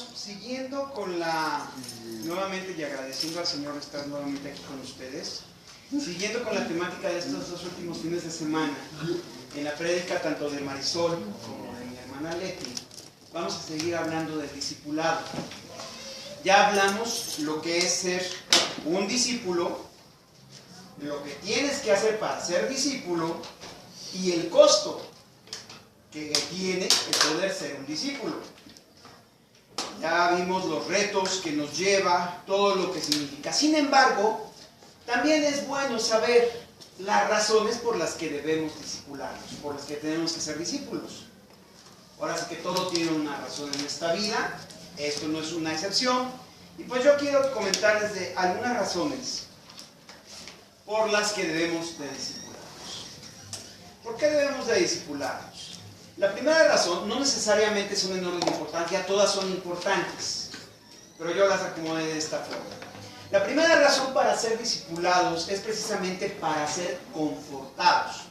hermanos, siguiendo con nuevamente y agradeciendo al Señor estar nuevamente aquí con ustedes, siguiendo con la temática de estos dos últimos fines de semana, en la prédica tanto de Marisol como de mi hermana Leti, vamos a seguir hablando del discipulado. Ya hablamos lo que es ser un discípulo, lo que tienes que hacer para ser discípulo y el costo que tiene el poder ser un discípulo. Ya vimos los retos que nos lleva, todo lo que significa. Sin embargo, también es bueno saber las razones por las que debemos discipularnos, por las que tenemos que ser discípulos. Ahora sí que todo tiene una razón en esta vida, esto no es una excepción. Y pues yo quiero comentarles de algunas razones por las que debemos de discipularnos. ¿Por qué debemos de discipularnos? La primera razón, no necesariamente son en orden de importancia, todas son importantes, pero yo las acomodé de esta forma. La primera razón para ser discipulados es precisamente para ser confortados.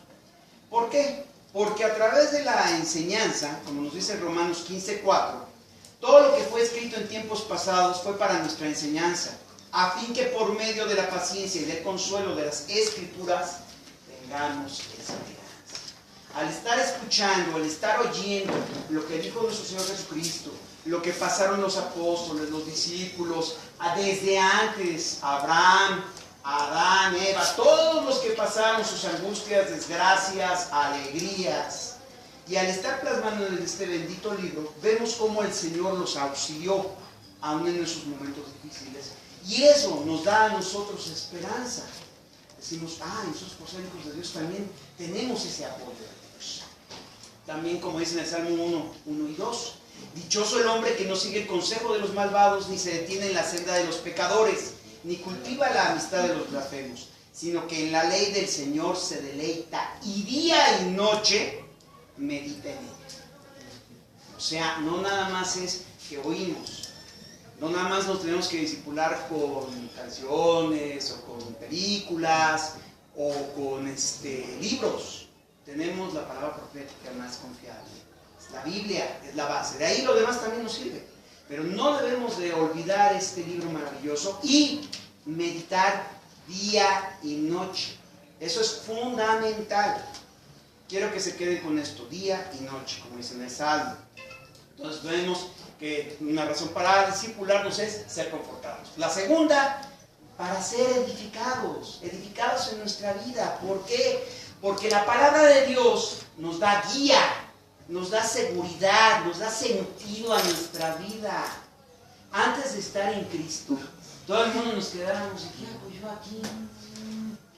¿Por qué? Porque a través de la enseñanza, como nos dice Romanos 15:4, todo lo que fue escrito en tiempos pasados fue para nuestra enseñanza, a fin que por medio de la paciencia y del consuelo de las Escrituras tengamos esperanza. Al estar escuchando, al estar oyendo lo que dijo nuestro Señor Jesucristo, lo que pasaron los apóstoles, los discípulos, desde antes, Abraham, Adán, Eva, todos los que pasaron sus angustias, desgracias, alegrías, y al estar plasmando en este bendito libro, vemos cómo el Señor los auxilió, aún en esos momentos difíciles, y eso nos da a nosotros esperanza. Decimos, nosotros por ser hijos de Dios también tenemos ese apoyo de Dios. También como dice en el Salmo 1 y 2, dichoso el hombre que no sigue el consejo de los malvados, ni se detiene en la senda de los pecadores, ni cultiva la amistad de los blasfemos, sino que en la ley del Señor se deleita, y día y noche medita en ella. O sea, no nada más es que oímos, no nada más nos tenemos que discipular con canciones o con películas o con libros. Tenemos la palabra profética más confiable. La Biblia es la base. De ahí lo demás también nos sirve. Pero no debemos de olvidar este libro maravilloso y meditar día y noche. Eso es fundamental. Quiero que se queden con esto, día y noche, como dice en el Salmo. Entonces vemos que una razón para discipularnos es ser confortados. La segunda, para ser edificados en nuestra vida. ¿Por qué? Porque la palabra de Dios nos da guía, nos da seguridad, nos da sentido a nuestra vida. Antes de estar en Cristo, todo el mundo nos quedáramos, ¿y qué hago yo aquí?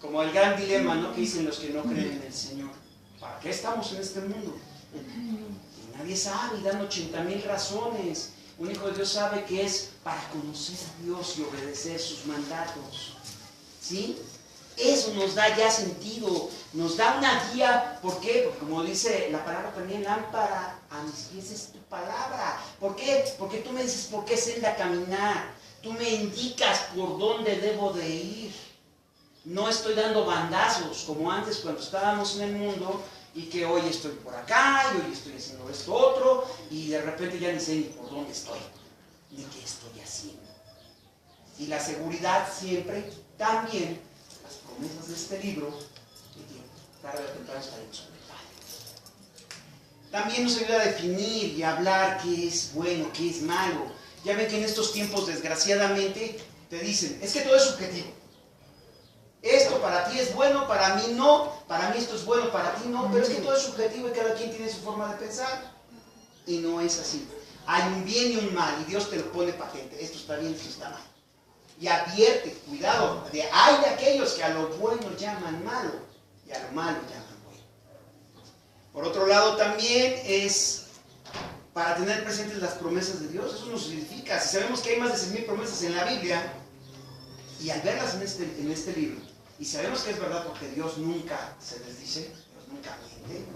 Como el gran dilema, ¿no?, que dicen los que no creen en el Señor. ¿Para qué estamos en este mundo? Y nadie sabe, y dan 80,000 razones. Un hijo de Dios sabe que es para conocer a Dios y obedecer sus mandatos. ¿Sí? Eso nos da ya sentido, nos da una guía. ¿Por qué? Porque como dice la palabra también, lámpara a mis pies es tu palabra. ¿Por qué? Porque tú me dices por qué senda caminar. Tú me indicas por dónde debo de ir. No estoy dando bandazos como antes cuando estábamos en el mundo y que hoy estoy por acá y hoy estoy haciendo esto otro y de repente ya ni sé ni por dónde estoy, ni qué estoy haciendo. Y la seguridad siempre, también, las promesas de este libro, que tarde o temprano estaremos con el Padre. También nos ayuda a definir y a hablar qué es bueno, qué es malo. Ya ven que en estos tiempos, desgraciadamente, te dicen, es que todo es subjetivo. Esto para ti es bueno, para mí no, para mí esto es bueno, para ti no, pero es que todo es subjetivo y cada quien tiene su forma de pensar. Y no es así. Hay un bien y un mal y Dios te lo pone patente. Esto está bien, esto está mal. Y advierte, cuidado, hay de aquellos que a lo bueno llaman malo y a lo malo llaman bueno. Por otro lado también es para tener presentes las promesas de Dios. Eso nos significa, si sabemos que hay más de 100,000 promesas en la Biblia y al verlas en este libro, y sabemos que es verdad porque Dios nunca se desdice, Dios nunca miente,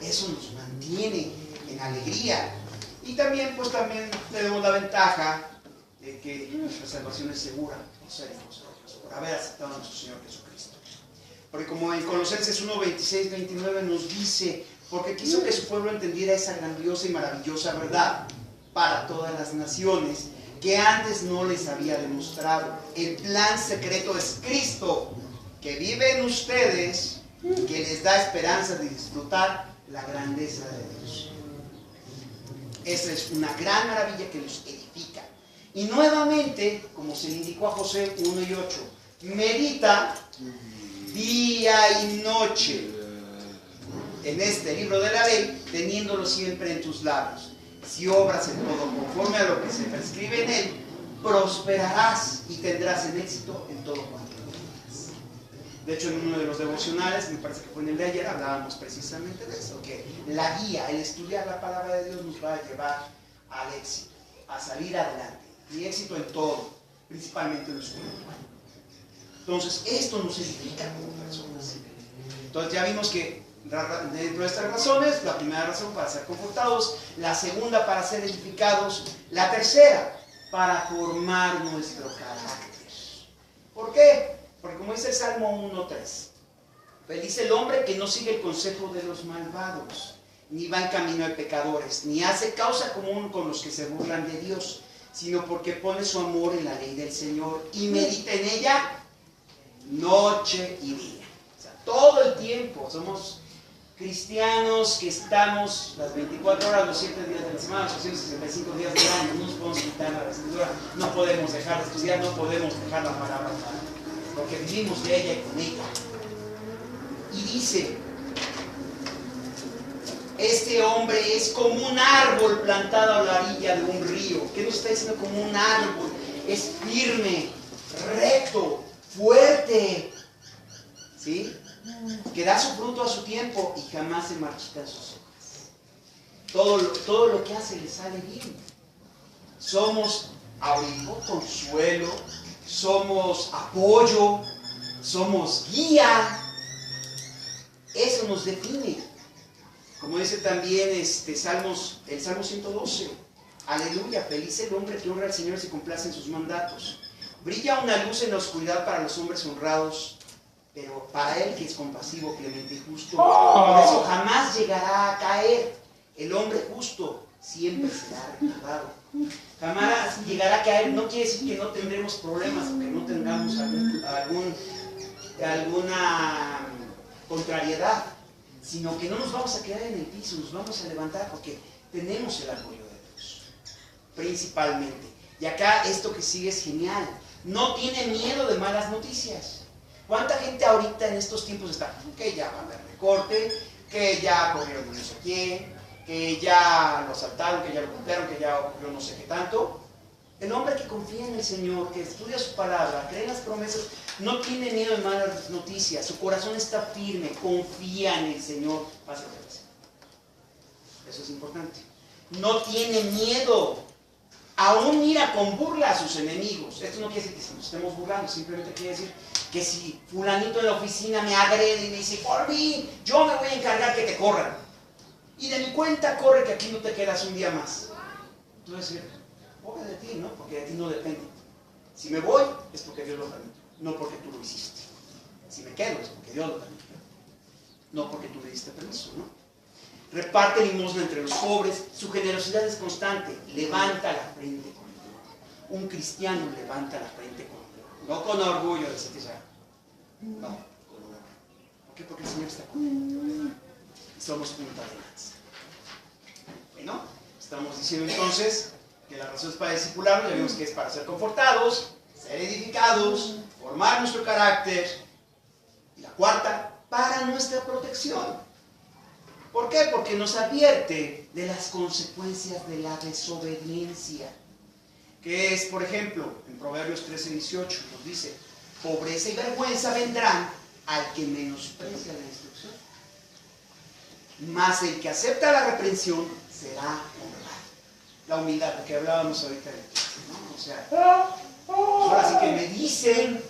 eso nos mantiene en alegría. Y también, pues también tenemos la ventaja de que nuestra salvación es segura por ser hijos de Dios, por haber aceptado a nuestro Señor Jesucristo. Porque como en Colosenses 1, 26, 29 nos dice, porque quiso que su pueblo entendiera esa grandiosa y maravillosa verdad, para todas las naciones, que antes no les había demostrado. El plan secreto es Cristo, que vive en ustedes, que les da esperanza de disfrutar la grandeza de Dios. Esa es una gran maravilla que los edifica. Y nuevamente, como se le indicó a Josué 1 y 8, medita día y noche en este libro de la ley, teniéndolo siempre en tus labios. Si obras en todo conforme a lo que se prescribe en él, prosperarás y tendrás el éxito en todo cuanto hagas. De hecho, en uno de los devocionales, me parece que fue en el de ayer, hablábamos precisamente de eso, que la guía, el estudiar la palabra de Dios nos va a llevar al éxito, a salir adelante. Y éxito en todo, principalmente en lo espiritual. Entonces, esto nos edifica como personas. Entonces, ya vimos que dentro de estas razones, la primera razón para ser confortados, la segunda para ser edificados, la tercera para formar nuestro carácter. ¿Por qué? Porque como dice el Salmo 1.3, feliz el hombre que no sigue el consejo de los malvados, ni va en camino de pecadores, ni hace causa común con los que se burlan de Dios, sino porque pone su amor en la ley del Señor y medita en ella noche y día. O sea, todo el tiempo somos cristianos que estamos las 24 horas, los 7 días de la semana, los 365 días del año. No nos podemos quitar la escritura, no podemos dejar de estudiar, no podemos dejar la palabra, porque vivimos de ella y con ella. Y dice, este hombre es como un árbol plantado a la orilla de un río. ¿Qué nos está diciendo? Como un árbol. Es firme, recto, fuerte, ¿sí? Que da su fruto a su tiempo y jamás se marchitan sus hojas. Todo lo que hace le sale bien. Somos abrigo, consuelo, somos apoyo, somos guía. Eso nos define. Como dice también el Salmo 112. Aleluya, feliz el hombre que honra al Señor y se complace en sus mandatos. Brilla una luz en la oscuridad para los hombres honrados, pero para él que es compasivo, clemente y justo, por eso jamás llegará a caer. El hombre justo siempre será recordado. Jamás llegará a caer. No quiere decir que no tendremos problemas o que no tengamos alguna contrariedad, sino que no nos vamos a quedar en el piso, nos vamos a levantar porque tenemos el apoyo de Dios, principalmente. Y acá esto que sigue es genial. No tiene miedo de malas noticias. ¿Cuánta gente ahorita en estos tiempos está? Que ya va a haber recorte, que ya corrieron no sé quién, que ya lo asaltaron, que ya lo golpearon, que ya ocurrió no sé qué tanto. El hombre que confía en el Señor, que estudia su palabra, cree en las promesas, no tiene miedo de malas noticias. Su corazón está firme, confía en el Señor. Pase lo que pase. Eso es importante. No tiene miedo. Aún mira con burla a sus enemigos. Esto no quiere decir que nos estemos burlando, simplemente quiere decir que si fulanito en la oficina me agrede y me dice, por mí, yo me voy a encargar que te corran. Y de mi cuenta corre que aquí no te quedas un día más. Tú vas a decir, pobre de ti, ¿no? Porque de ti no depende. Si me voy, es porque Dios lo permite, no porque tú lo hiciste. Si me quedo, es porque Dios lo permite, no porque tú le diste permiso, ¿no? Reparte limosna entre los pobres, su generosidad es constante, levanta la frente con orgullo. Un cristiano levanta la frente con orgullo, no con orgullo de sentirse, no, con honor. ¿Por qué? Porque el Señor está con él. Y somos punta de lanza. Bueno, estamos diciendo entonces que las razones para discipularnos, ya vimos que es para ser confortados, ser edificados, formar nuestro carácter. Y la cuarta, para nuestra protección. ¿Por qué? Porque nos advierte de las consecuencias de la desobediencia. Que es, por ejemplo, en Proverbios 13:18 nos dice, pobreza y vergüenza vendrán al que menosprecia la instrucción. Mas el que acepta la reprensión será honrado. La humildad, lo que hablábamos ahorita de Cristo, ¿no? O sea, ahora sí que me dicen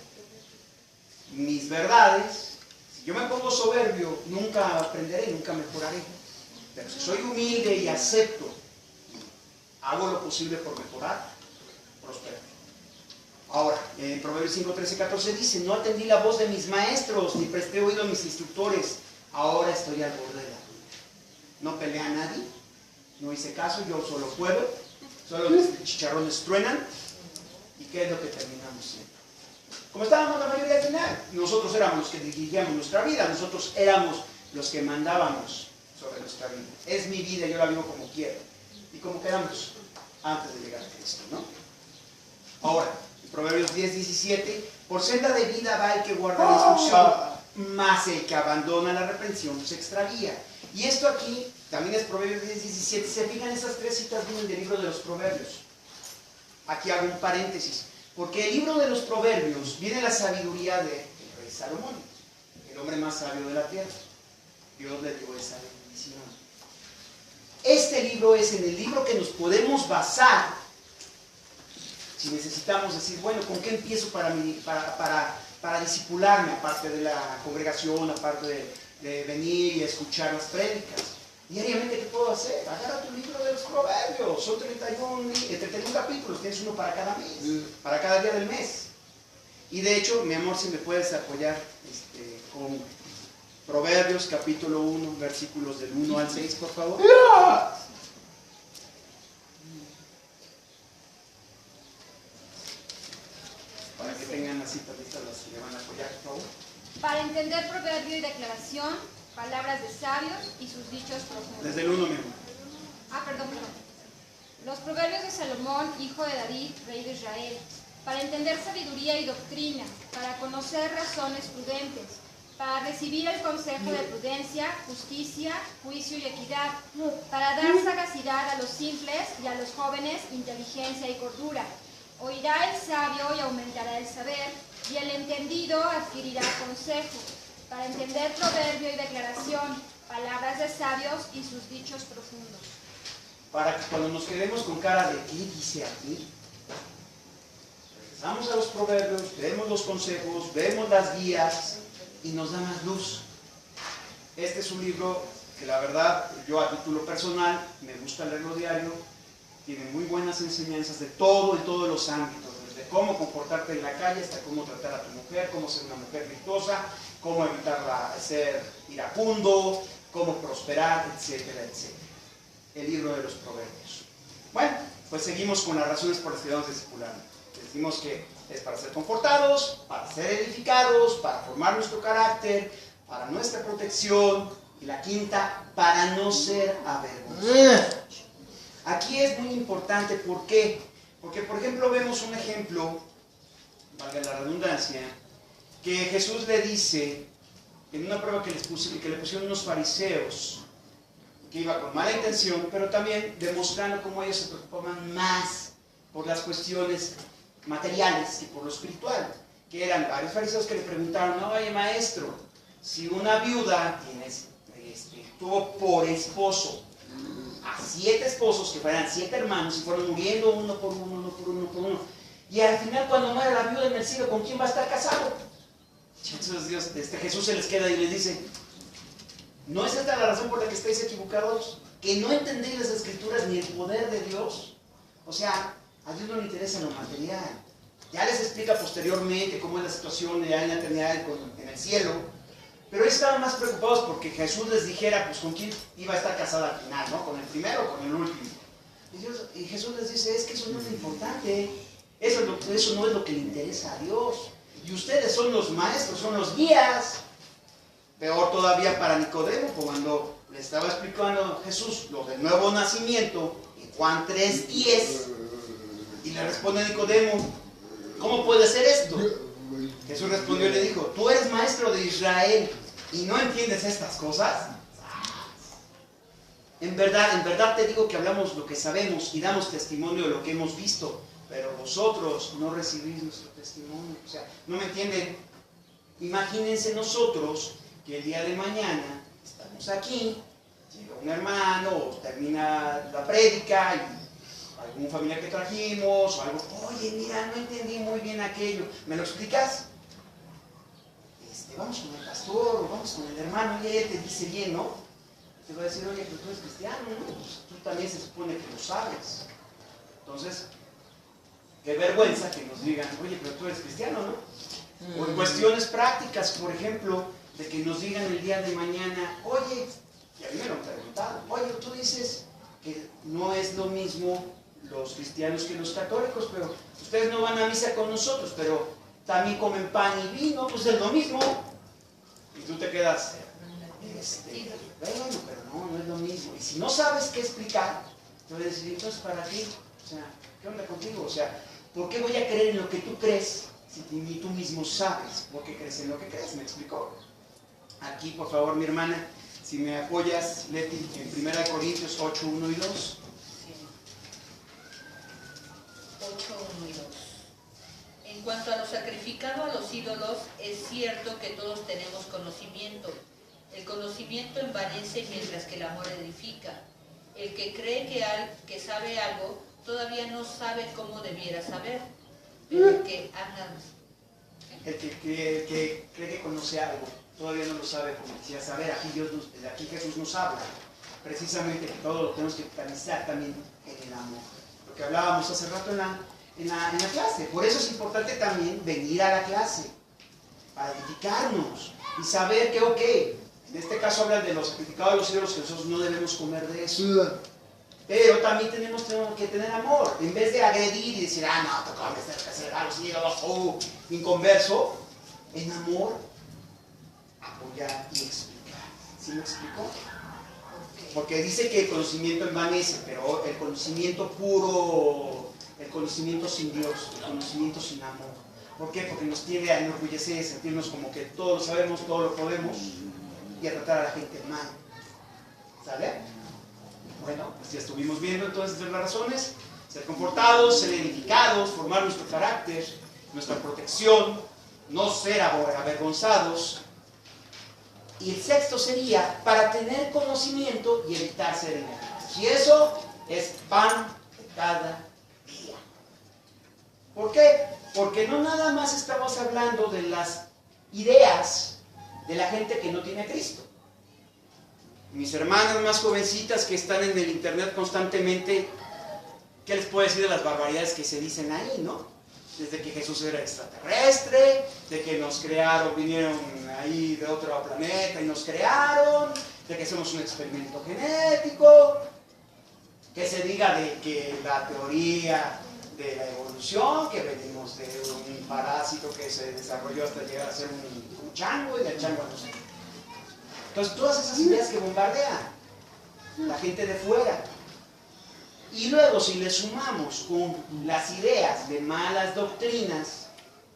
mis verdades. Si yo me pongo soberbio, nunca aprenderé, nunca mejoraré. Pero si soy humilde y acepto, hago lo posible por mejorar, prospero. Ahora, en Proverbios 5, 13, 14 dice, no atendí la voz de mis maestros, ni presté oído a mis instructores. Ahora estoy al borde de la ruina. No peleé a nadie, no hice caso, yo solo puedo. Solo los chicharrones truenan. ¿Y qué es lo que terminamos siendo? Como estábamos la mayoría al final, nosotros éramos los que dirigíamos nuestra vida, nosotros éramos los que mandábamos sobre nuestra vida. Es mi vida, yo la vivo como quiero. Y como quedamos antes de llegar a Cristo, ¿no? Ahora, en Proverbios 10:17, por senda de vida va el que guarda la instrucción, mas el que abandona la reprensión se extravía. Y esto aquí también es Proverbios 10:17. Se fijan, esas tres citas vienen del libro de los Proverbios. Aquí hago un paréntesis, porque el libro de los Proverbios viene la sabiduría del rey Salomón, el hombre más sabio de la tierra. Dios le dio esa bendición. Este libro es en el libro que nos podemos basar si necesitamos decir, bueno, ¿con qué empiezo para discipularme, aparte de la congregación, aparte de venir y escuchar las prédicas? Diariamente, ¿qué puedo hacer? Agarra tu libro de los Proverbios. Son 31 capítulos, tienes uno para cada mes, para cada día del mes. Y de hecho, mi amor, si me puedes apoyar con Proverbios capítulo 1, versículos del 1 al 6, por favor. Para que tengan las citas listas las que le van a apoyar, por favor. Para entender proverbio y declaración, palabras de sabios y sus dichos profundos. Desde el 1, mi amor. Perdón. Los proverbios de Salomón, hijo de David, rey de Israel, para entender sabiduría y doctrina, para conocer razones prudentes, para recibir el consejo de prudencia, justicia, juicio y equidad, para dar sagacidad a los simples y a los jóvenes inteligencia y cordura. Oirá el sabio y aumentará el saber, y el entendido adquirirá consejo, para entender proverbio y declaración, palabras de sabios y sus dichos profundos. Para que cuando nos quedemos con cara de ¿qué dice aquí? Regresamos a los proverbios, vemos los consejos, vemos las guías y nos da más luz. Este es un libro que la verdad, yo a título personal, me gusta leerlo diario. Tiene muy buenas enseñanzas de todo, en todos los ámbitos, desde cómo comportarte en la calle hasta cómo tratar a tu mujer, cómo ser una mujer virtuosa, cómo evitar ser iracundo, cómo prosperar, etcétera, etcétera. El libro de los Proverbios. Bueno, pues seguimos con las razones por las que vamos discipulando. Decimos que es para ser confortados, para ser edificados, para formar nuestro carácter, para nuestra protección. Y la quinta, para no ser avergonzados. Aquí es muy importante, ¿por qué? Porque, por ejemplo, vemos un ejemplo, valga la redundancia, que Jesús le dice, en una prueba que le pusieron unos fariseos, que iba con mala intención, pero también demostrando cómo ellos se preocupaban más por las cuestiones materiales que por lo espiritual, que eran varios fariseos que le preguntaron, oye maestro, si una viuda tuvo por esposo a 7 esposos, que fueran 7 hermanos, y fueron muriendo uno por uno, y al final cuando muere la viuda en el cielo, ¿con quién va a estar casado? Entonces Jesús se les queda y les dice, ¿no es esta la razón por la que estáis equivocados? ¿Que no entendéis las escrituras ni el poder de Dios? O sea, a Dios no le interesa lo material. Ya les explica posteriormente cómo es la situación ya en la eternidad en el cielo. Pero ellos estaban más preocupados porque Jesús les dijera, pues con quién iba a estar casada al final, ¿no? ¿Con el primero o con el último? Y Jesús les dice, es que eso no es lo importante. Eso no es lo que le interesa a Dios. Y ustedes son los maestros, son los guías. Peor todavía para Nicodemo, cuando le estaba explicando a Jesús lo del nuevo nacimiento, en Juan 3:10, y le responde Nicodemo, ¿cómo puede ser esto? Jesús respondió y le dijo, ¿tú eres maestro de Israel y no entiendes estas cosas? En verdad te digo que hablamos lo que sabemos y damos testimonio de lo que hemos visto, pero vosotros no recibís nuestro testimonio. O sea, ¿no me entienden? Imagínense nosotros que el día de mañana estamos aquí, llega un hermano o termina la prédica y algún familiar que trajimos o algo, oye, mira, no entendí muy bien aquello, ¿me lo explicas? Vamos con el pastor o vamos con el hermano y él te dice bien, ¿no? Te va a decir, oye, pero tú eres cristiano, ¿no? Pues tú también se supone que lo sabes. Entonces, qué vergüenza que nos digan, oye, pero tú eres cristiano, ¿no? O en cuestiones prácticas, por ejemplo, de que nos digan el día de mañana, oye, y a mí me lo han preguntado, oye, tú dices que no es lo mismo los cristianos que los católicos, pero ustedes no van a misa con nosotros, pero también comen pan y vino, pues es lo mismo. Y tú te quedas, bueno, pero no es lo mismo. Y si no sabes qué explicar, te voy a decir, entonces, ¿para qué? O sea, ¿qué onda contigo? O sea, ¿por qué voy a creer en lo que tú crees si ni tú mismo sabes por qué crees en lo que crees? ¿Me explicó? Aquí, por favor, mi hermana, si me apoyas, Leti, en 1 Corintios 8, 1 y 2. 8, 1 y 2. En cuanto a lo sacrificado a los ídolos, es cierto que todos tenemos conocimiento. El conocimiento envanece mientras que el amor edifica. El que cree que sabe algo, todavía no sabe cómo debiera saber. Pero el que cree que conoce algo, todavía no lo sabe como quisiera saber. Aquí Jesús nos habla precisamente que todo lo tenemos que canalizar también en el amor. Lo que hablábamos hace rato en la clase. Por eso es importante también venir a la clase, para edificarnos y saber que, ok, en este caso hablan de los sacrificados de los ídolos, que nosotros no debemos comer de eso. Pero también tenemos que tener amor. En vez de agredir y decir, no, te comes a los ídolos, inconverso, en amor, apoyar y explicar. ¿Sí me explicó? Porque dice que el conocimiento envanece, pero el conocimiento puro, el conocimiento sin Dios, el conocimiento sin amor. ¿Por qué? Porque nos tiende a enorgullecer, sentirnos como que todo lo sabemos, todo lo podemos, y a tratar a la gente mal. ¿Sale? Bueno, pues ya estuvimos viendo entonces las razones: ser comportados, ser edificados, formar nuestro carácter, nuestra protección, no ser avergonzados. Y el sexto sería para tener conocimiento y evitar ser engañados. Y eso es pan de cada día. ¿Por qué? Porque no nada más estamos hablando de las ideas de la gente que no tiene a Cristo. Mis hermanas más jovencitas que están en el internet constantemente, ¿qué les puedo decir de las barbaridades que se dicen ahí, no? Desde que Jesús era extraterrestre, de que nos crearon, vinieron ahí de otro planeta y nos crearon, de que somos un experimento genético, que se diga de que la teoría de la evolución, que venimos de un parásito que se desarrolló hasta llegar a ser un chango, y del chango no sé. Entonces, todas esas ideas que bombardean la gente de fuera. Y luego, si le sumamos con las ideas de malas doctrinas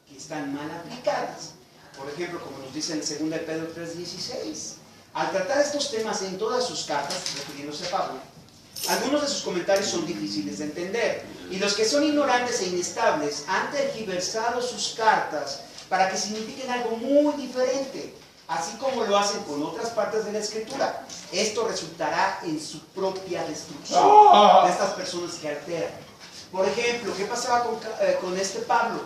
que están mal aplicadas, por ejemplo, como nos dice en 2 de Pedro 3:16, al tratar estos temas en todas sus cartas, refiriéndose a Pablo, algunos de sus comentarios son difíciles de entender, y los que son ignorantes e inestables han tergiversado sus cartas para que signifiquen algo muy diferente, así como lo hacen con otras partes de la Escritura. Esto resultará en su propia destrucción de estas personas que alteran. Por ejemplo, ¿qué pasaba con este Pablo?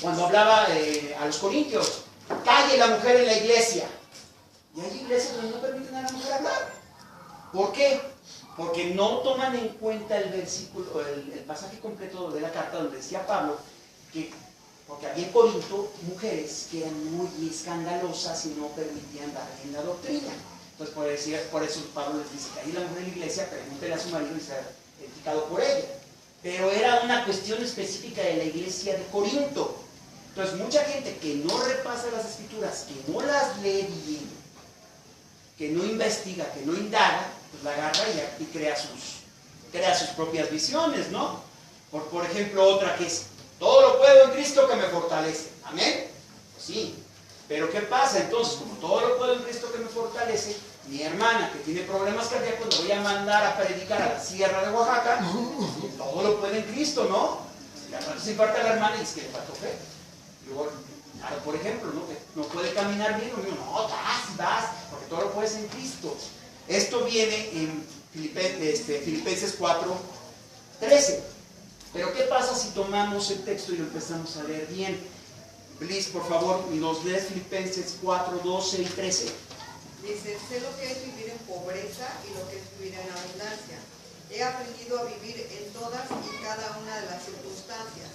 Cuando hablaba a los corintios, calle la mujer en la iglesia. Y hay iglesias donde no permiten a la mujer hablar. ¿Por qué? Porque no toman en cuenta el versículo, el pasaje completo de la carta donde decía Pablo que porque había en Corinto mujeres que eran muy escandalosas y no permitían dar en la doctrina. Entonces, por eso Pablo les dice que ahí la mujer en la iglesia, pregúntele a su marido y sea edificado por ella. Pero era una cuestión específica de la iglesia de Corinto. Entonces, mucha gente que no repasa las escrituras, que no las lee bien, que no investiga, que no indaga, pues la agarra y crea sus propias visiones, ¿no? Por ejemplo, otra que es: todo lo puedo en Cristo que me fortalece. ¿Amén? Pues sí. Pero ¿qué pasa entonces? Como todo lo puedo en Cristo que me fortalece, mi hermana que tiene problemas cardíacos la voy a mandar a predicar a la Sierra de Oaxaca. Todo lo puede en Cristo, ¿no? Y al rato se infarta la hermana y dice que le faltó fe. Luego, por ejemplo, ¿no? Que no puede caminar bien, no, vas, porque todo lo puedes en Cristo. Esto viene en Filipenses 4:13. Pero ¿qué pasa si tomamos el texto y lo empezamos a leer bien? Bliss, por favor, nos lees Filipenses 4:12 y 13. Dice: sé lo que es vivir en pobreza y lo que es vivir en abundancia. He aprendido a vivir en todas y cada una de las circunstancias,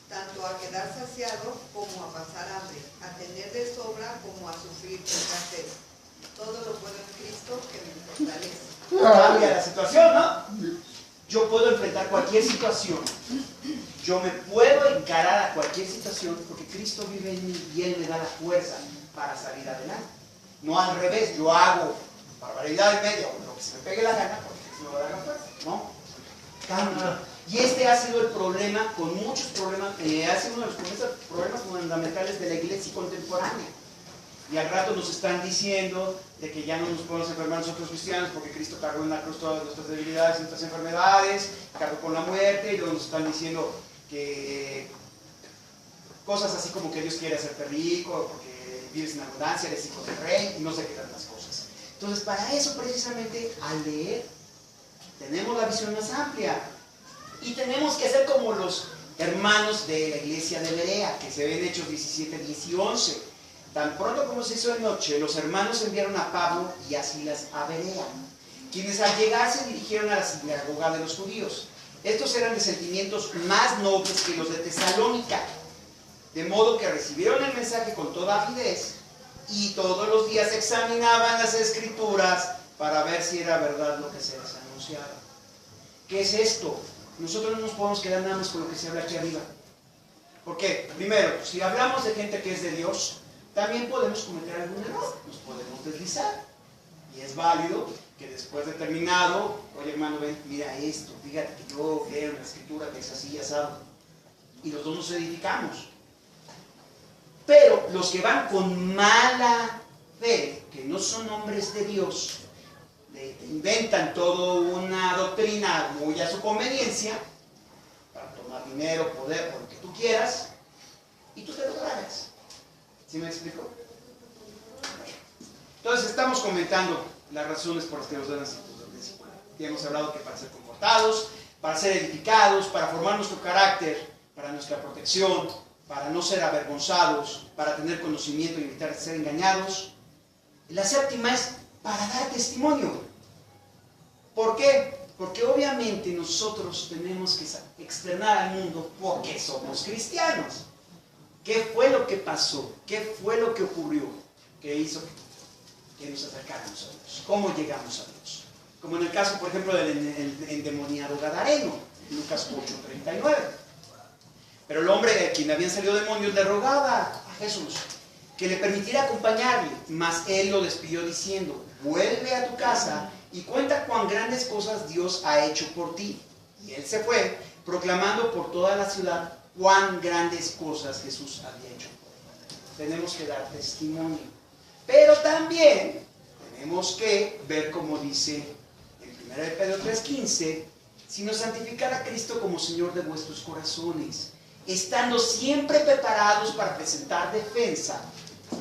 tanto a quedar saciado como a pasar hambre, a tener de sobra como a sufrir escasez. Todo lo puedo en Cristo que me fortalece. Cambia la situación, ¿no? yo puedo enfrentar cualquier situación. Yo me puedo encarar a cualquier situación porque Cristo vive en mí y Él me da la fuerza para salir adelante. No al revés, yo hago barbaridad en medio, o lo que se me pegue la gana, porque Cristo me va a dar la fuerza. No, cambia. Y este ha sido el problema, con muchos problemas, ha sido uno de los problemas fundamentales de la iglesia contemporánea. Y al rato nos están diciendo de que ya no nos podemos enfermar nosotros cristianos porque Cristo cargó en la cruz todas nuestras debilidades y nuestras enfermedades, cargó con la muerte, y luego nos están diciendo que cosas así como que Dios quiere hacerte rico, porque vives en abundancia, eres hijo del rey, y no sé qué tantas cosas. Entonces, para eso precisamente, al leer, tenemos la visión más amplia. Y tenemos que ser como los hermanos de la iglesia de Berea, que se ve en Hechos 17, 10 y 11. Tan pronto como se hizo de noche, los hermanos enviaron a Pablo y a Silas a Berea, quienes al llegar se dirigieron a la sinagoga de los judíos. Estos eran de sentimientos más nobles que los de Tesalónica, de modo que recibieron el mensaje con toda avidez y todos los días examinaban las escrituras para ver si era verdad lo que se les anunciaba. ¿Qué es esto? Nosotros no nos podemos quedar nada más con lo que se habla aquí arriba. ¿Por qué? Primero, si hablamos de gente que es de Dios, también podemos cometer algún error, nos podemos deslizar. Y es válido que después de terminado, oye hermano, ven, mira esto, fíjate que yo leo en la escritura que es así y asado. Y los dos nos edificamos. Pero los que van con mala fe, que no son hombres de Dios, inventan toda una doctrina muy a su conveniencia, para tomar dinero, poder, por lo que tú quieras, y tú te lo tragas. ¿Sí me explico? Entonces estamos comentando las razones por las que nos dan las institutos de disciplina. Y hemos hablado que para ser comportados, para ser edificados, para formar nuestro carácter, para nuestra protección, para no ser avergonzados, para tener conocimiento y evitar ser engañados. La séptima es para dar testimonio. ¿Por qué? Porque obviamente nosotros tenemos que externar al mundo porque somos cristianos. ¿Qué fue lo que pasó? ¿Qué fue lo que ocurrió? ¿Qué hizo que nos acercáramos a Dios? ¿Cómo llegamos a Dios? Como en el caso, por ejemplo, del endemoniado gadareno, Lucas 8:39. Pero el hombre de quien habían salido demonios le rogaba a Jesús que le permitiera acompañarle, mas él lo despidió diciendo: vuelve a tu casa y cuenta cuán grandes cosas Dios ha hecho por ti. Y él se fue, proclamando por toda la ciudad cuán grandes cosas Jesús había hecho por él. Tenemos que dar testimonio. Pero también tenemos que ver, como dice en 1 Pedro 3:15, sino santificar a Cristo como Señor de vuestros corazones, estando siempre preparados para presentar defensa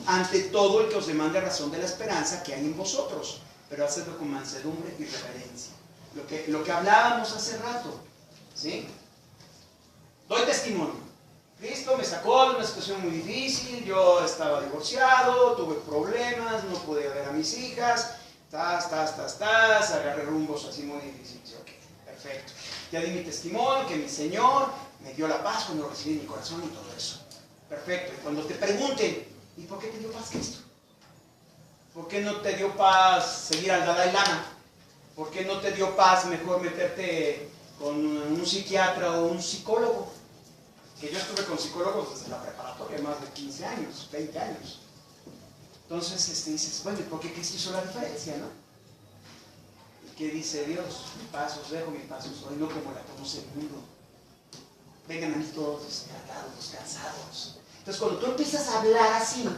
ante todo el que os demande razón de la esperanza que hay en vosotros, pero hacedlo con mansedumbre y reverencia. Lo que hablábamos hace rato, ¿sí? Doy testimonio. Cristo me sacó de una situación muy difícil, yo estaba divorciado, tuve problemas, no pude ver a mis hijas, agarré rumbos así muy difíciles. Ok, perfecto. Ya di mi testimonio, que mi Señor me dio la paz cuando lo recibí en mi corazón y todo eso. Perfecto. Y cuando te pregunten, ¿y por qué te dio paz Cristo? ¿Por qué no te dio paz seguir al Dalai Lama? ¿Por qué no te dio paz mejor meterte con un psiquiatra o un psicólogo? Que yo estuve con psicólogos desde la preparatoria, más de 15 años, 20 años. Entonces dices, bueno, ¿por qué Cristo hizo la diferencia, no? ¿Y qué dice Dios? Mi paz os dejo, mi paz os doy, no como la conoce el mundo. Vengan a mí todos descargados, cansados. Entonces cuando tú empiezas a hablar así,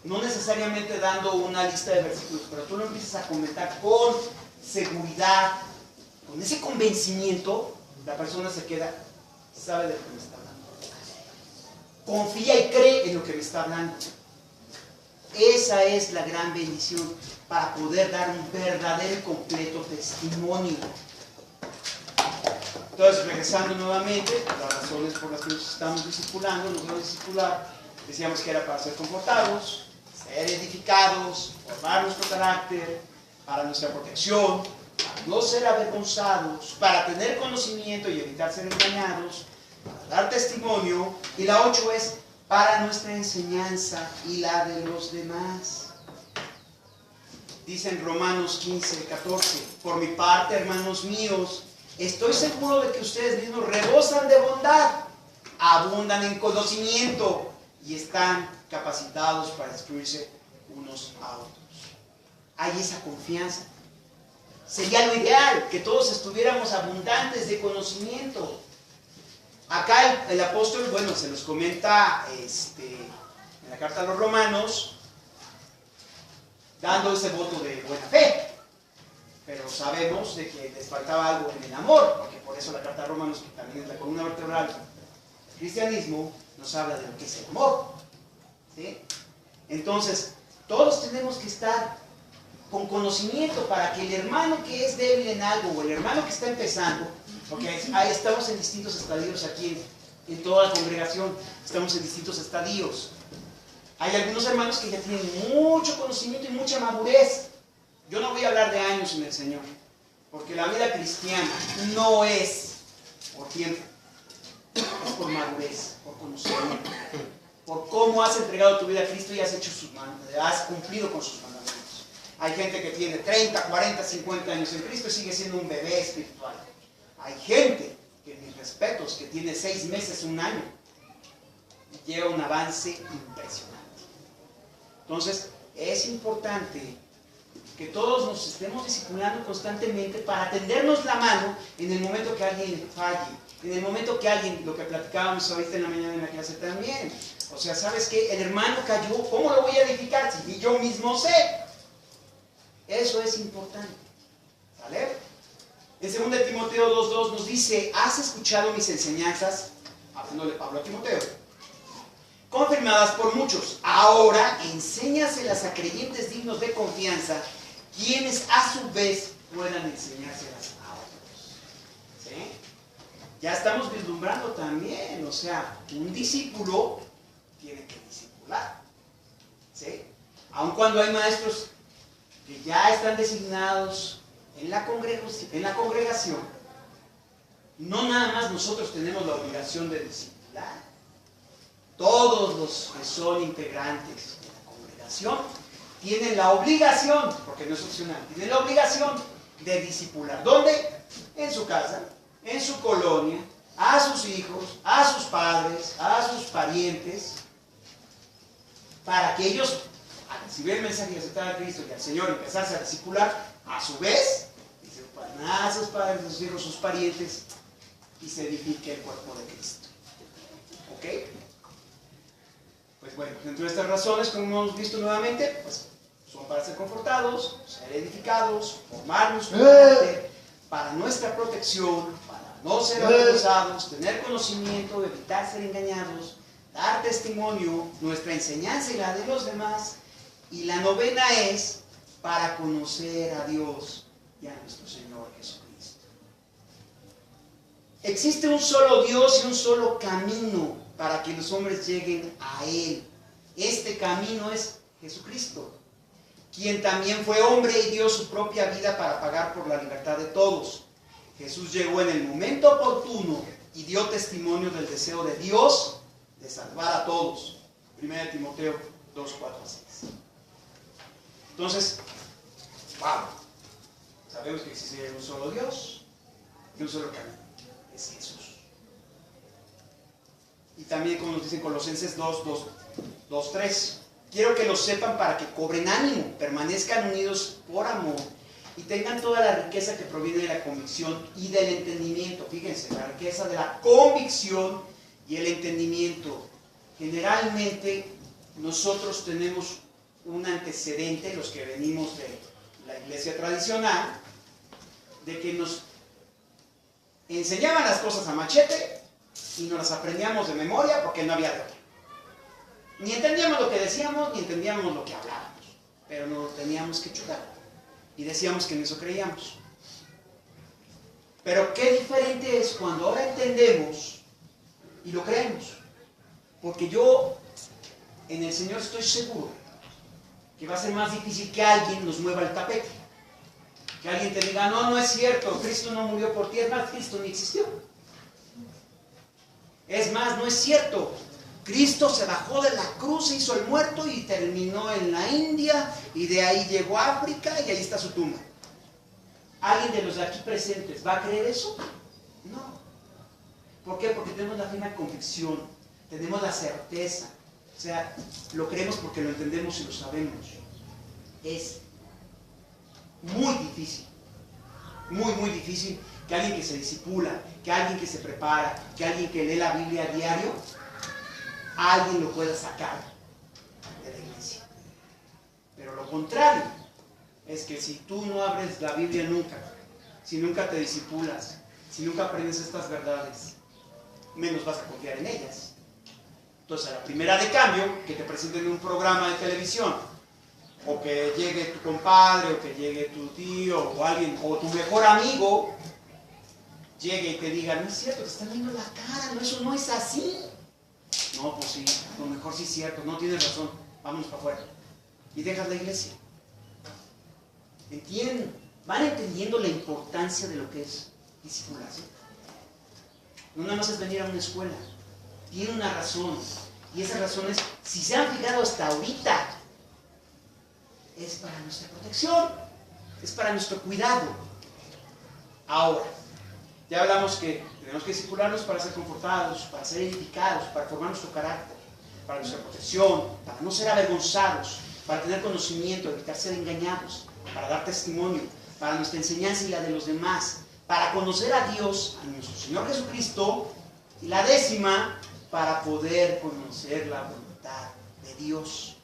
no necesariamente dando una lista de versículos, pero tú lo empiezas a comentar con seguridad, con ese convencimiento, la persona se queda, sabe de lo que me está hablando. Confía y cree en lo que me está hablando. Esa es la gran bendición para poder dar un verdadero y completo testimonio. Entonces, regresando nuevamente, las razones por las que nos estamos discipulando, nos vamos a discipular, decíamos que era para ser confortados, ser edificados, formar nuestro carácter, para nuestra protección, para no ser avergonzados, para tener conocimiento y evitar ser engañados, para dar testimonio. Y la 8 es para nuestra enseñanza y la de los demás. Dice en Romanos 15:14, por mi parte, hermanos míos, estoy seguro de que ustedes mismos rebosan de bondad, abundan en conocimiento y están capacitados para instruirse unos a otros. Hay esa confianza. Sería lo ideal que todos estuviéramos abundantes de conocimiento. Acá el apóstol, bueno, se nos comenta en la carta a los Romanos, dando ese voto de buena fe. Pero sabemos de que les faltaba algo en el amor, porque por eso la carta a Romanos, que también es la columna vertebral del cristianismo, nos habla de lo que es el amor. ¿Sí? Entonces, todos tenemos que estar con conocimiento para que el hermano que es débil en algo o el hermano que está empezando, porque ahí estamos en distintos estadios aquí en toda la congregación, estamos en distintos estadios. Hay algunos hermanos que ya tienen mucho conocimiento y mucha madurez. Yo no voy a hablar de años en el Señor, porque la vida cristiana no es por tiempo, es por madurez, por conocimiento, por cómo has entregado tu vida a Cristo y has cumplido con sus mandamientos. Hay gente que tiene 30, 40, 50 años en Cristo y sigue siendo un bebé espiritual. Hay gente que, mis respetos, que tiene 6 meses, 1 año, y lleva un avance impresionante. Entonces, es importante que todos nos estemos disciplinando constantemente para tendernos la mano en el momento que alguien falle, en el momento que alguien, lo que platicábamos ahorita en la mañana en la clase también. O sea, ¿sabes qué? El hermano cayó, ¿cómo lo voy a edificar si yo mismo sé? Eso es importante. ¿Vale? En 2 Timoteo 2:2 nos dice, ¿has escuchado mis enseñanzas? Hablándole Pablo a Timoteo. Confirmadas por muchos. Ahora enséñaselas a creyentes dignos de confianza, quienes a su vez puedan enseñárselas a otros. ¿Sí? Ya estamos vislumbrando también, o sea, un discípulo tiene que discipular. ¿Sí? Aun cuando hay maestros que ya están designados en la congregación, no nada más nosotros tenemos la obligación de discipular. Todos los que son integrantes de la congregación tienen la obligación, porque no es opcional, tienen la obligación de discipular. ¿Dónde? En su casa, en su colonia, a sus hijos, a sus padres, a sus parientes, para que ellos, al recibir el mensaje de aceptar a Cristo y al Señor, empezarse a discipular, a su vez, a sus padres, a sus hijos, sus parientes, y se edifique el cuerpo de Cristo. ¿Ok? Pues bueno, dentro de estas razones, como hemos visto nuevamente, pues son para ser confortados, ser edificados, formarnos su carácter, para nuestra protección, para no ser avergonzados, tener conocimiento, evitar ser engañados, dar testimonio, nuestra enseñanza y la de los demás. Y la novena es para conocer a Dios y a nuestro Señor Jesucristo. Existe un solo Dios y un solo camino para que los hombres lleguen a Él. Este camino es Jesucristo, quien también fue hombre y dio su propia vida para pagar por la libertad de todos. Jesús llegó en el momento oportuno y dio testimonio del deseo de Dios de salvar a todos. 1 Timoteo 2, 4 a 6. Entonces, wow, sabemos que existe un solo Dios y un solo camino, es Jesús. Y también, como nos dice en Colosenses 2, 3, quiero que lo sepan para que cobren ánimo, permanezcan unidos por amor y tengan toda la riqueza que proviene de la convicción y del entendimiento. Fíjense, la riqueza de la convicción y el entendimiento. Generalmente nosotros tenemos un antecedente, los que venimos de la iglesia tradicional, de que nos enseñaban las cosas a machete y nos las aprendíamos de memoria porque no había de otra. Ni entendíamos lo que decíamos, ni entendíamos lo que hablábamos, pero nos lo teníamos que chutar y decíamos que en eso creíamos. Pero qué diferente es cuando ahora entendemos y lo creemos, porque yo en el Señor estoy seguro que va a ser más difícil que alguien nos mueva el tapete, que alguien te diga, no, no es cierto, Cristo no murió por ti, es más, Cristo ni existió. Es más, no es cierto, Cristo se bajó de la cruz, se hizo el muerto y terminó en la India y de ahí llegó a África y ahí está su tumba. ¿Alguien de los de aquí presentes va a creer eso? No. ¿Por qué? Porque tenemos la firme convicción, tenemos la certeza. O sea, lo creemos porque lo entendemos y lo sabemos. Es muy difícil, muy difícil que alguien que se discipula, que alguien que se prepara, que alguien que lee la Biblia a diario, alguien lo pueda sacar de la iglesia. Pero lo contrario es que si tú no abres la Biblia nunca, si nunca te discipulas, si nunca aprendes estas verdades, menos vas a confiar en ellas. Entonces, a la primera de cambio, que te presenten en un programa de televisión, o que llegue tu compadre, o que llegue tu tío, o alguien, o tu mejor amigo, llegue y te diga, no es cierto, te están viendo la cara, no, eso no es así. No, pues sí, a lo mejor sí es cierto, no tienes razón, vámonos para afuera. Y dejas la iglesia. ¿Entienden? ¿Van entendiendo la importancia de lo que es discipularse? No nada más es venir a una escuela, tiene una razón. Y esa razón es, si se han fijado hasta ahorita, es para nuestra protección, es para nuestro cuidado. Ahora, ya hablamos que tenemos que discipularnos para ser confortados, para ser edificados, para formar nuestro carácter, para nuestra protección, para no ser avergonzados, para tener conocimiento, evitar ser engañados, para dar testimonio, para nuestra enseñanza y la de los demás, para conocer a Dios, a nuestro Señor Jesucristo, y la 10ª, para poder conocer la voluntad de Dios.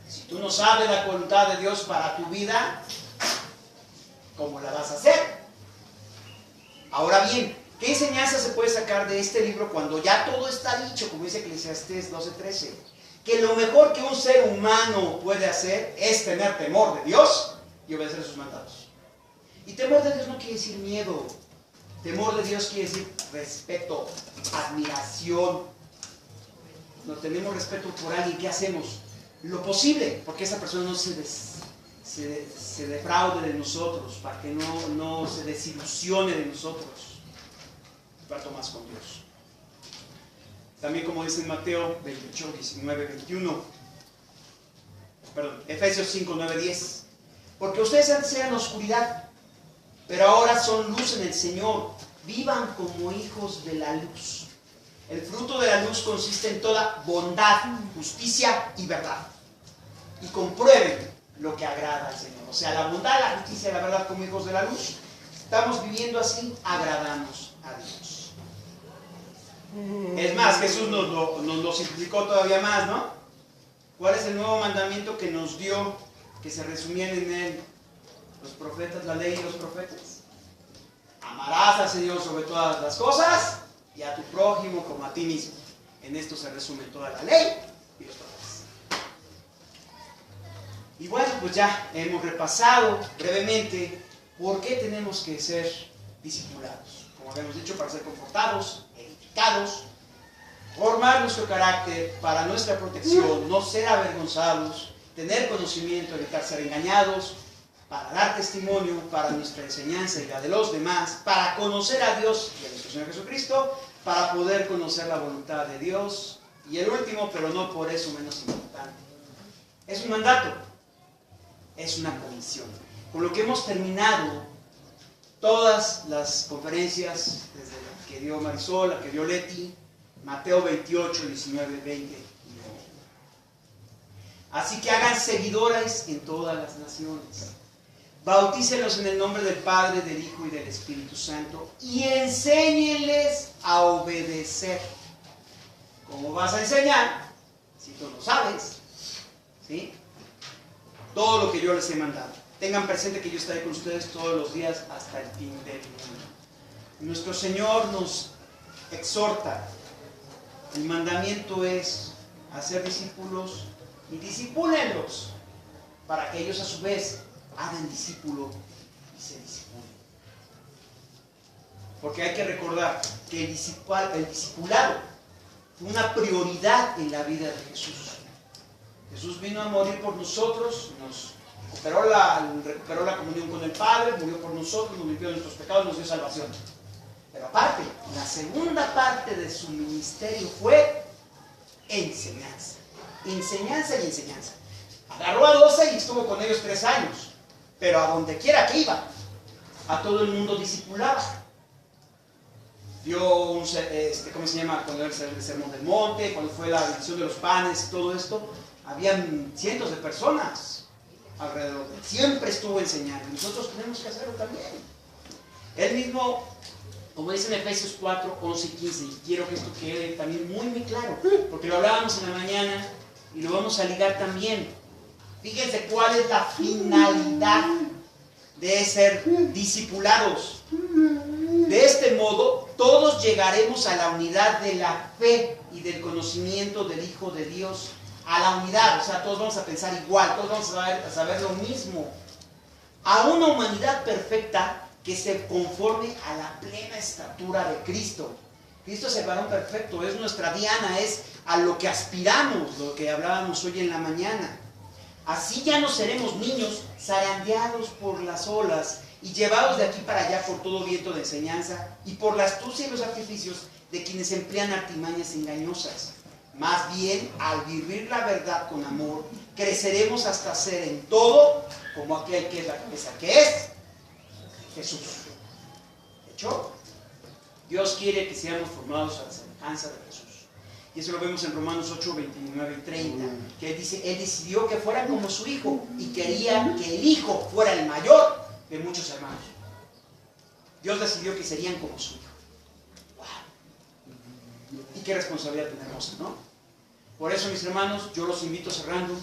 Si tú no sabes la voluntad de Dios para tu vida, ¿cómo la vas a hacer? Ahora bien, ¿qué enseñanza se puede sacar de este libro cuando ya todo está dicho, como dice Eclesiastés 12:13? Que lo mejor que un ser humano puede hacer es tener temor de Dios y obedecer sus mandatos. Y temor de Dios no quiere decir miedo. Temor de Dios quiere decir respeto, admiración. No tenemos respeto por alguien, ¿qué hacemos? Lo posible, porque esa persona no se defraude de nosotros, para que no se desilusione de nosotros. Trato más con Dios. También como dice en Mateo 28, 19, 21. Perdón, Efesios 5, 9, 10. Porque ustedes antes eran oscuridad, pero ahora son luz en el Señor. Vivan como hijos de la luz. El fruto de la luz consiste en toda bondad, justicia y verdad. Y comprueben lo que agrada al Señor. O sea, la bondad, la justicia y la verdad como hijos de la luz. Estamos viviendo así, agradamos a Dios. Es más, Jesús nos lo simplificó todavía más, ¿no? ¿Cuál es el nuevo mandamiento que nos dio, que se resumían en él los profetas, la ley y los profetas? Amarás al Señor sobre todas las cosas y a tu prójimo como a ti mismo. En esto se resume toda la ley y los profetas. Y bueno, pues ya hemos repasado brevemente por qué tenemos que ser discipulados. Como habíamos dicho, para ser confortados, edificados, formar nuestro carácter para nuestra protección, no ser avergonzados, tener conocimiento, evitar ser engañados, para dar testimonio, para nuestra enseñanza y la de los demás, para conocer a Dios y a nuestro Señor Jesucristo, para poder conocer la voluntad de Dios. Y el último, pero no por eso menos importante, es un mandato, es una comisión. Con lo que hemos terminado todas las conferencias, desde la que dio Marisol, la que dio Leti, Mateo 28, 19, 20. Así que hagan seguidores en todas las naciones. Bautícenlos en el nombre del Padre, del Hijo y del Espíritu Santo y enséñenles a obedecer. ¿Cómo vas a enseñar si tú no sabes? ¿Sí? Todo lo que yo les he mandado. Tengan presente que yo estaré con ustedes todos los días hasta el fin del mundo. Nuestro Señor nos exhorta. El mandamiento es hacer discípulos y discipúlenlos para que ellos a su vez hagan discípulo y se discipulen. Porque hay que recordar que el discipulado fue una prioridad en la vida de Jesús. Jesús vino a morir por nosotros, nos recuperó la comunión con el Padre, murió por nosotros, nos limpió de nuestros pecados, nos dio salvación. Pero aparte, la segunda parte de su ministerio fue enseñanza. Enseñanza y enseñanza. Agarró a 12 y estuvo con ellos 3 años. Pero a donde quiera que iba, a todo el mundo discipulaba. Dio un, ¿cómo se llama? Cuando era el Sermón del Monte, cuando fue la bendición de los panes y todo esto, habían cientos de personas alrededor. Siempre estuvo enseñando. Nosotros tenemos que hacerlo también. Él mismo, como dice en Efesios 4, 11 y 15, y quiero que esto quede también muy, muy claro, porque lo hablábamos en la mañana y lo vamos a ligar también. Fíjense cuál es la finalidad de ser discipulados. De este modo, todos llegaremos a la unidad de la fe y del conocimiento del Hijo de Dios. A la unidad, o sea, todos vamos a pensar igual, todos vamos a saber lo mismo. A una humanidad perfecta que se conforme a la plena estatura de Cristo. Cristo es el varón perfecto, es nuestra diana, es a lo que aspiramos, lo que hablábamos hoy en la mañana. Así ya no seremos niños zarandeados por las olas y llevados de aquí para allá por todo viento de enseñanza y por la astucia y los artificios de quienes emplean artimañas engañosas. Más bien, al vivir la verdad con amor, creceremos hasta ser en todo como aquel que es la cabeza, que es Jesús. ¿De hecho? Dios quiere que seamos formados a la semejanza de Jesús. Y eso lo vemos en Romanos 8, 29 y 30, que Él decidió que fueran como su Hijo y quería que el Hijo fuera el mayor de muchos hermanos. Dios decidió que serían como su Hijo. ¡Wow! Y qué responsabilidad tan hermosa, ¿no? Por eso, mis hermanos, yo los invito cerrando,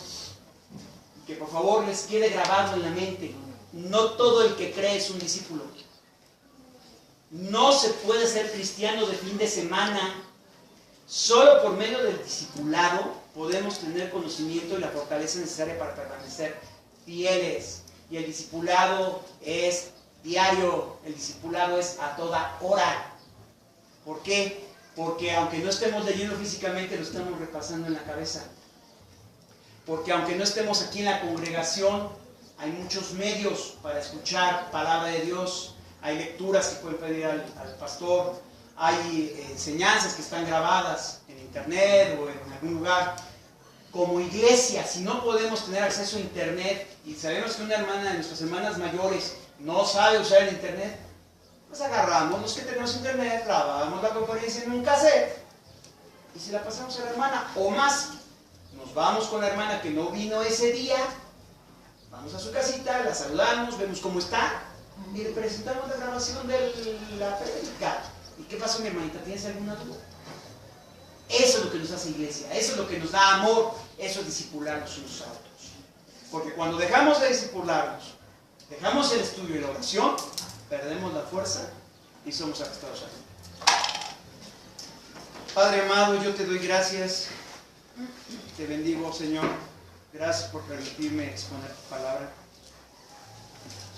que por favor les quede grabado en la mente, no todo el que cree es un discípulo. No se puede ser cristiano de fin de semana. Solo por medio del discipulado podemos tener conocimiento y la fortaleza necesaria para permanecer fieles. Y el discipulado es diario, el discipulado es a toda hora. ¿Por qué? Porque aunque no estemos leyendo físicamente, lo estamos repasando en la cabeza. Porque aunque no estemos aquí en la congregación, hay muchos medios para escuchar palabra de Dios. Hay lecturas que pueden pedir al pastor. Hay enseñanzas que están grabadas en internet o en algún lugar. Como iglesia, si no podemos tener acceso a internet y sabemos que una hermana de nuestras hermanas mayores no sabe usar el internet, pues agarramos los que tenemos internet, grabamos la conferencia en un cassette y se la pasamos a la hermana. O más, nos vamos con la hermana que no vino ese día, vamos a su casita, la saludamos, vemos cómo está y le presentamos la grabación de la prédica. ¿Y qué pasó, mi hermanita? ¿Tienes alguna duda? Eso es lo que nos hace iglesia, eso es lo que nos da amor, eso es discipularnos unos a otros. Porque cuando dejamos de discipularnos, dejamos el estudio y la oración, perdemos la fuerza y somos arrastrados a Dios. Padre amado, yo te doy gracias, te bendigo, Señor. Gracias por permitirme exponer tu palabra.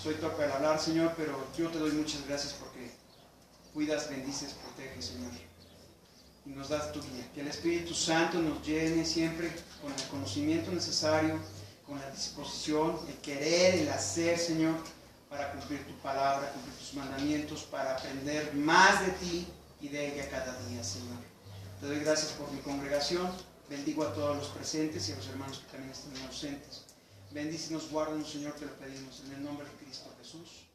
Soy torpe al hablar, Señor, pero yo te doy muchas gracias porque cuidas, bendices, proteges, Señor. Y nos das tu guía. Que el Espíritu Santo nos llene siempre con el conocimiento necesario, con la disposición, el querer, el hacer, Señor, para cumplir tu palabra, cumplir tus mandamientos, para aprender más de ti y de ella cada día, Señor. Te doy gracias por mi congregación. Bendigo a todos los presentes y a los hermanos que también están ausentes. Bendícenos, guárdanos, Señor, te lo pedimos en el nombre de Cristo Jesús.